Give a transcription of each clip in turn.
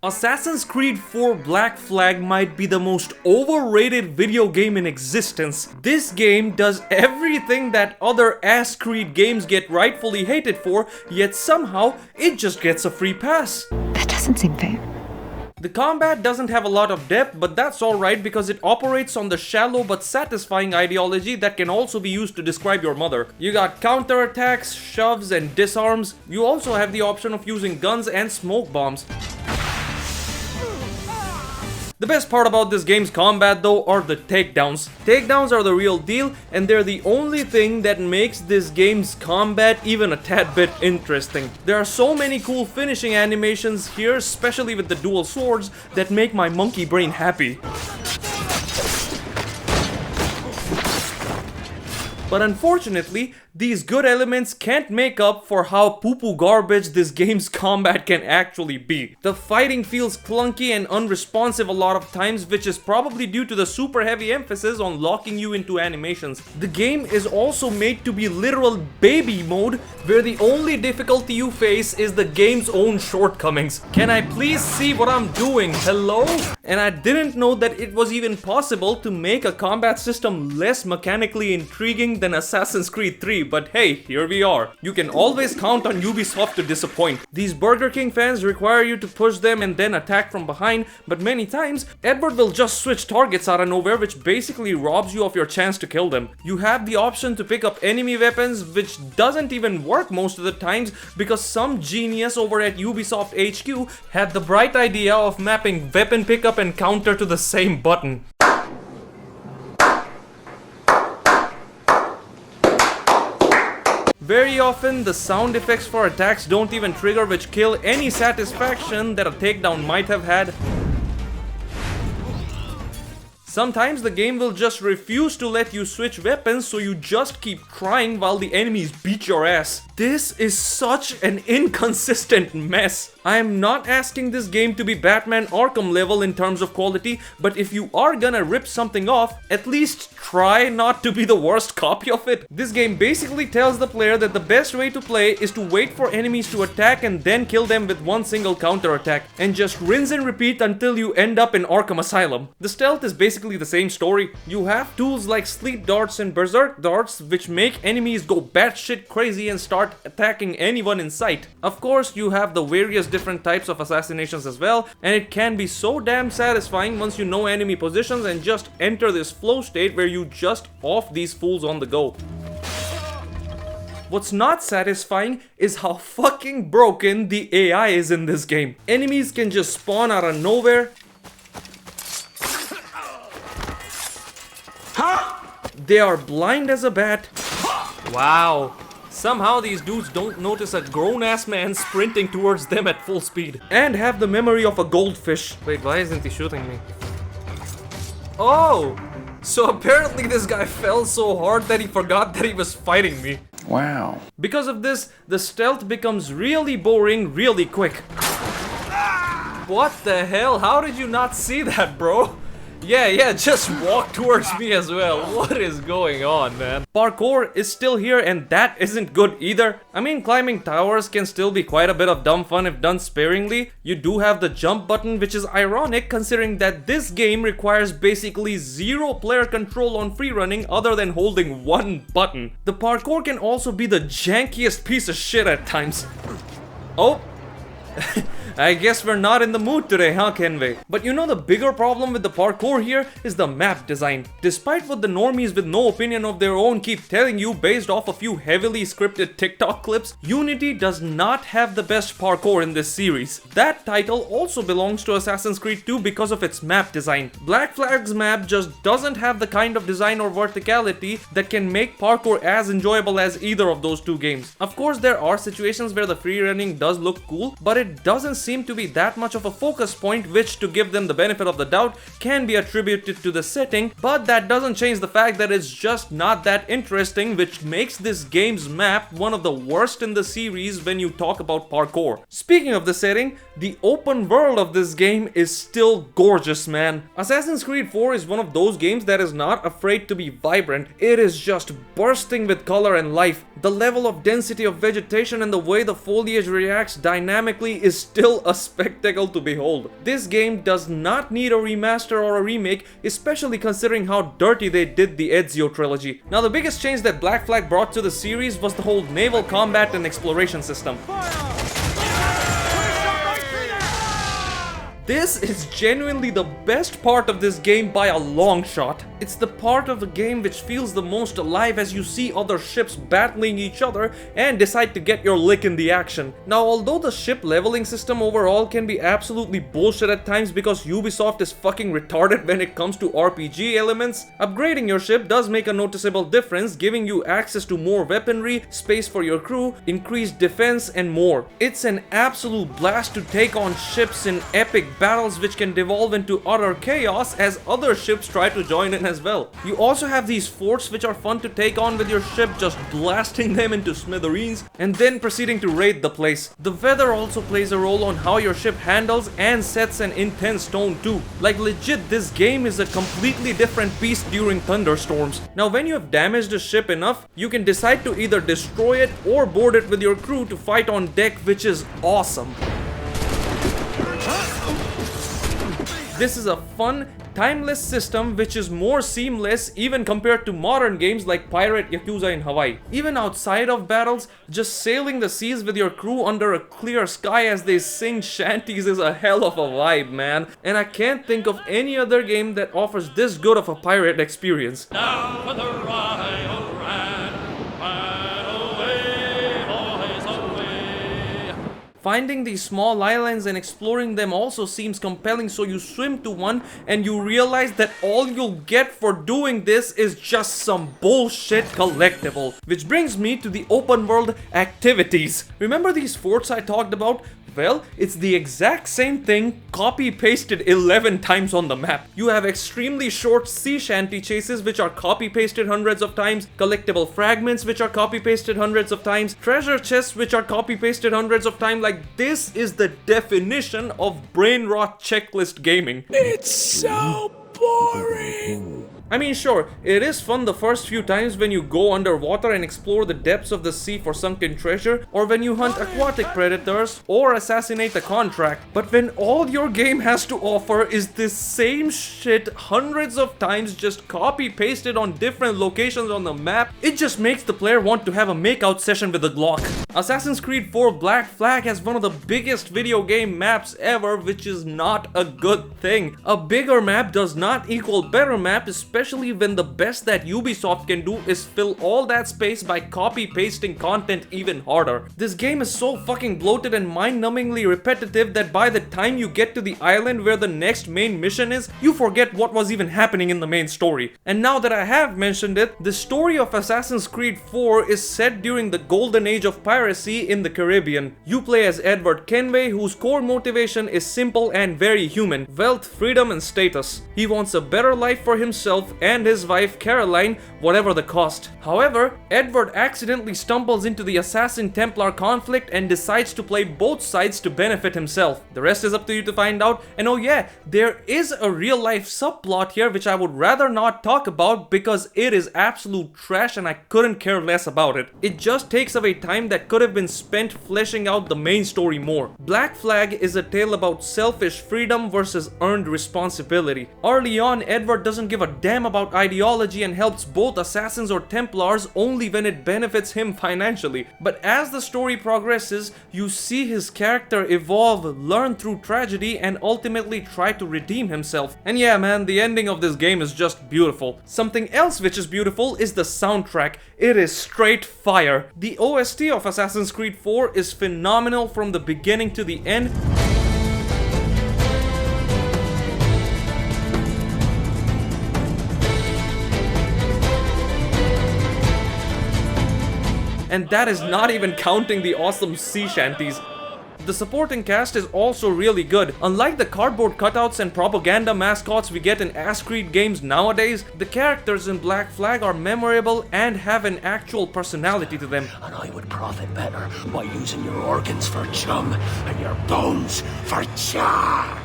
Assassin's Creed 4 Black Flag might be the most overrated video game in existence. This game does everything that other ass Creed games get rightfully hated for, yet somehow it just gets a free pass. That doesn't seem fair. The combat doesn't have a lot of depth, but that's alright because it operates on the shallow but satisfying ideology that can also be used to describe your mother. You got counterattacks, shoves, and disarms. You also have the option of using guns and smoke bombs. The best part about this game's combat though are the takedowns. Takedowns are the real deal, and they're the only thing that makes this game's combat even a tad bit interesting. There are so many cool finishing animations here, especially with the dual swords, that make my monkey brain happy. But unfortunately, these good elements can't make up for how poo-poo garbage this game's combat can actually be. The fighting feels clunky and unresponsive a lot of times, which is probably due to the super heavy emphasis on locking you into animations. The game is also made to be literal baby mode, where the only difficulty you face is the game's own shortcomings. Can I please see what I'm doing? Hello? And I didn't know that it was even possible to make a combat system less mechanically intriguing than Assassin's Creed 3, but hey, here we are. You can always count on Ubisoft to disappoint. These Burger King fans require you to push them and then attack from behind, but many times, Edward will just switch targets out of nowhere, which basically robs you of your chance to kill them. You have the option to pick up enemy weapons, which doesn't even work most of the times because some genius over at Ubisoft HQ had the bright idea of mapping weapon pickup and counter to the same button. Very often, the sound effects for attacks don't even trigger, which kill any satisfaction that a takedown might have had. Sometimes the game will just refuse to let you switch weapons, so you just keep trying while the enemies beat your ass. This is such an inconsistent mess. I am not asking this game to be Batman Arkham level in terms of quality, but if you are gonna rip something off, at least try not to be the worst copy of it. This game basically tells the player that the best way to play is to wait for enemies to attack and then kill them with one single counter attack, and just rinse and repeat until you end up in Arkham Asylum. The stealth is basically the same story. You have tools like sleep darts and berserk darts, which make enemies go batshit crazy and start attacking anyone in sight. Of course, you have the various different types of assassinations as well, and it can be so damn satisfying once you know enemy positions and just enter this flow state where you just off these fools on the go. What's not satisfying is how fucking broken the AI is in this game. Enemies can just spawn out of nowhere. They are blind as a bat. Wow. Somehow these dudes don't notice a grown-ass man sprinting towards them at full speed. And have the memory of a goldfish. Wait, why isn't he shooting me? Oh! So apparently this guy fell so hard that he forgot that he was fighting me. Wow. Because of this, the stealth becomes really boring really quick. What the hell? How did you not see that, bro? Yeah, just walk towards me as well. What is going on, man? Parkour is still here, and that isn't good either. I mean, climbing towers can still be quite a bit of dumb fun if done sparingly. You do have the jump button, which is ironic considering that this game requires basically zero player control on free running other than holding one button. The parkour can also be the jankiest piece of shit at times. Oh. I guess we're not in the mood today, huh, Kenway? But you know, the bigger problem with the parkour here is the map design. Despite what the normies with no opinion of their own keep telling you based off a few heavily scripted TikTok clips, Unity does not have the best parkour in this series. That title also belongs to Assassin's Creed 2 because of its map design. Black Flag's map just doesn't have the kind of design or verticality that can make parkour as enjoyable as either of those two games. Of course, there are situations where the free running does look cool, but it doesn't seem to be that much of a focus point, which, to give them the benefit of the doubt, can be attributed to the setting, but that doesn't change the fact that it's just not that interesting, which makes this game's map one of the worst in the series when you talk about parkour. Speaking of the setting, the open world of this game is still gorgeous, man. Assassin's Creed 4 is one of those games that is not afraid to be vibrant. It is just bursting with color and life. The level of density of vegetation and the way the foliage reacts dynamically is still still a spectacle to behold. This game does not need a remaster or a remake, especially considering how dirty they did the Ezio trilogy. Now the biggest change that Black Flag brought to the series was the whole naval combat and exploration system. This is genuinely the best part of this game by a long shot. It's the part of the game which feels the most alive as you see other ships battling each other and decide to get your lick in the action. Now, although the ship leveling system overall can be absolutely bullshit at times because Ubisoft is fucking retarded when it comes to RPG elements, upgrading your ship does make a noticeable difference, giving you access to more weaponry, space for your crew, increased defense, and more. It's an absolute blast to take on ships in epic battles which can devolve into utter chaos as other ships try to join in as well. You also have these forts which are fun to take on with your ship, just blasting them into smithereens and then proceeding to raid the place. The weather also plays a role on how your ship handles and sets an intense tone too. Like legit, this game is a completely different beast during thunderstorms. Now when you have damaged a ship enough, you can decide to either destroy it or board it with your crew to fight on deck, which is awesome. This is a fun, timeless system which is more seamless even compared to modern games like Pirate Yakuza in Hawaii. Even outside of battles, just sailing the seas with your crew under a clear sky as they sing shanties is a hell of a vibe, man. And I can't think of any other game that offers this good of a pirate experience. Down for the ride, oh ride away, boys, away. Finding these small islands and exploring them also seems compelling, so you swim to one and you realize that all you'll get for doing this is just some bullshit collectible. Which brings me to the open world activities. Remember these forts I talked about? Well, it's the exact same thing copy-pasted 11 times on the map. You have extremely short sea shanty chases which are copy-pasted hundreds of times, collectible fragments which are copy-pasted hundreds of times, treasure chests which are copy-pasted hundreds of times. Like, this is the definition of brain rot checklist gaming. It's so boring. I mean, sure, it is fun the first few times when you go underwater and explore the depths of the sea for sunken treasure, or when you hunt aquatic predators, or assassinate a contract. But when all your game has to offer is this same shit hundreds of times just copy-pasted on different locations on the map, it just makes the player want to have a makeout session with the Glock. Assassin's Creed 4 Black Flag has one of the biggest video game maps ever, which is not a good thing. A bigger map does not equal better map, especially when the best that Ubisoft can do is fill all that space by copy-pasting content even harder. This game is so fucking bloated and mind-numbingly repetitive that by the time you get to the island where the next main mission is, you forget what was even happening in the main story. And now that I have mentioned it, the story of Assassin's Creed 4 is set during the golden age of piracy in the Caribbean. You play as Edward Kenway, whose core motivation is simple and very human: wealth, freedom, and status. He wants a better life for himself and his wife Caroline, whatever the cost. However, Edward accidentally stumbles into the Assassin-Templar conflict and decides to play both sides to benefit himself. The rest is up to you to find out. And oh yeah, there is a real-life subplot here which I would rather not talk about because it is absolute trash and I couldn't care less about it. It just takes away time that could have been spent fleshing out the main story more. Black Flag is a tale about selfish freedom versus earned responsibility. Early on, Edward doesn't give a damn about ideology and helps both assassins or Templars only when it benefits him financially. But as the story progresses, you see his character evolve, learn through tragedy, and ultimately try to redeem himself. And yeah man, the ending of this game is just beautiful. Something else which is beautiful is the soundtrack. It is straight fire. The OST of Assassin's Creed 4 is phenomenal from the beginning to the end. And that is not even counting the awesome sea shanties. The supporting cast is also really good. Unlike the cardboard cutouts and propaganda mascots we get in Assassin's Creed games nowadays, the characters in Black Flag are memorable and have an actual personality to them. And I would profit better by using your organs for chum and your bones for char.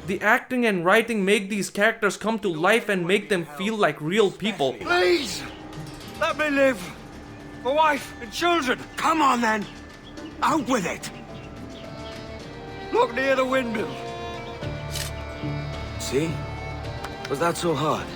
The acting and writing make these characters come to life and make them feel like real people. Please, let me live. My wife and children. Come on then, out with it. Look near the windmill. See? Was that so hard?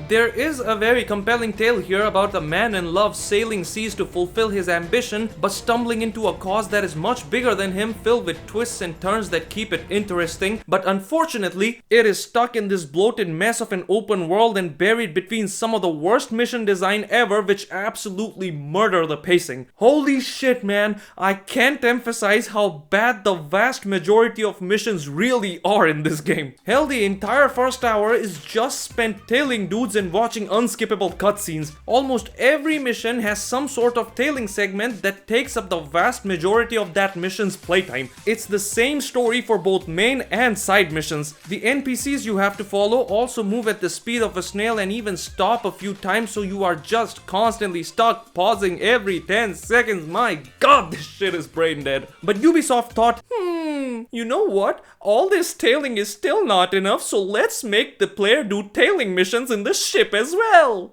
There is a very compelling tale here about a man in love sailing seas to fulfill his ambition, but stumbling into a cause that is much bigger than him, filled with twists and turns that keep it interesting. But unfortunately, it is stuck in this bloated mess of an open world and buried between some of the worst mission design ever, which absolutely murder the pacing. Holy shit, man, I can't emphasize how bad the vast majority of missions really are in this game. Hell, the entire first hour is just spent tailing dudes and watching unskippable cutscenes. Almost every mission has some sort of tailing segment that takes up the vast majority of that mission's playtime. It's the same story for both main and side missions. The NPCs you have to follow also move at the speed of a snail and even stop a few times, so you are just constantly stuck pausing every 10 seconds. My god, this shit is brain dead. But Ubisoft thought, you know what? All this tailing is still not enough, so let's make the player do tailing missions in the ship as well.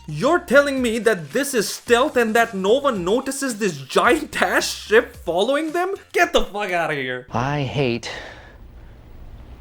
You're telling me that this is stealth and that no one notices this giant ass ship following them? Get the fuck out of here. I hate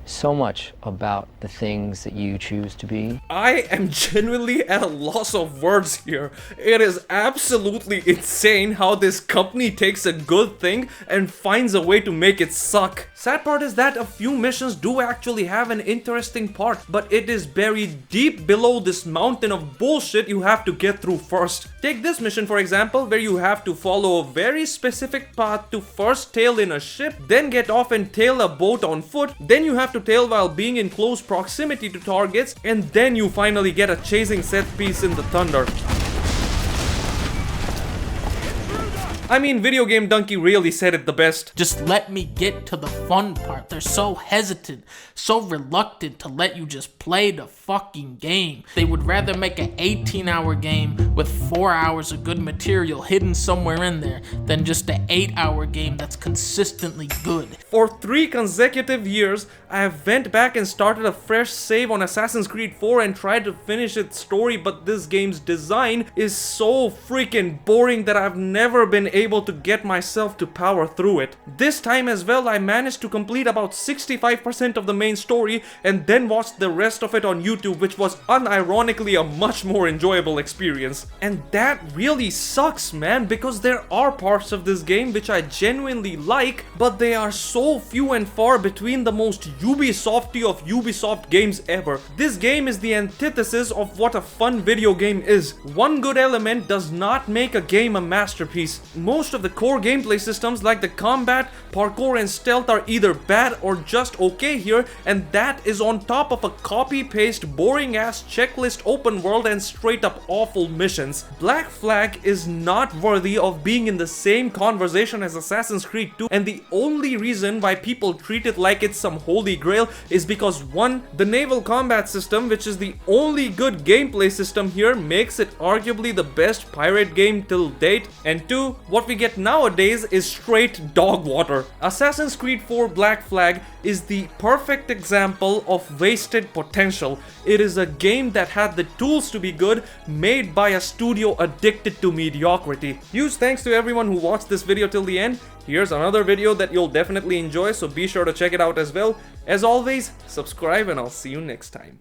so much about the things that you choose to be. I am genuinely at a loss of words here. It is absolutely insane how this company takes a good thing and finds a way to make it suck. Sad part is that a few missions do actually have an interesting part, but it is buried deep below this mountain of bullshit you have to get through first. Take this mission for example, where you have to follow a very specific path to first tail in a ship, then get off and tail a boat on foot, then you have to tail while being in close proximity to targets, and then you finally get a chasing set piece in the thunder. I mean, Video Game Donkey really said it the best. Just let me get to the fun part. They're so hesitant, so reluctant to let you just play the fucking game. They would rather make an 18-hour game with 4 hours of good material hidden somewhere in there than just an 8-hour game that's consistently good. For 3 consecutive years, I have went back and started a fresh save on Assassin's Creed 4 and tried to finish its story, but this game's design is so freaking boring that I've never been able to get myself to power through it. This time as well, I managed to complete about 65% of the main story and then watched the rest of it on YouTube, which was unironically a much more enjoyable experience. And that really sucks, man, because there are parts of this game which I genuinely like, but they are so few and far between the most Ubisofty of Ubisoft games ever. This game is the antithesis of what a fun video game is. One good element does not make a game a masterpiece. Most of the core gameplay systems like the combat, parkour and stealth are either bad or just okay here, and that is on top of a copy-paste boring ass checklist open world and straight up awful missions. Black Flag is not worthy of being in the same conversation as Assassin's Creed 2, and the only reason why people treat it like it's some holy grail is because 1. The naval combat system, which is the only good gameplay system here, makes it arguably the best pirate game till date, and 2. What we get nowadays is straight dog water. Assassin's Creed 4 Black Flag is the perfect example of wasted potential. It is a game that had the tools to be good, made by a studio addicted to mediocrity. Huge thanks to everyone who watched this video till the end. Here's another video that you'll definitely enjoy, so be sure to check it out as well. As always, subscribe and I'll see you next time.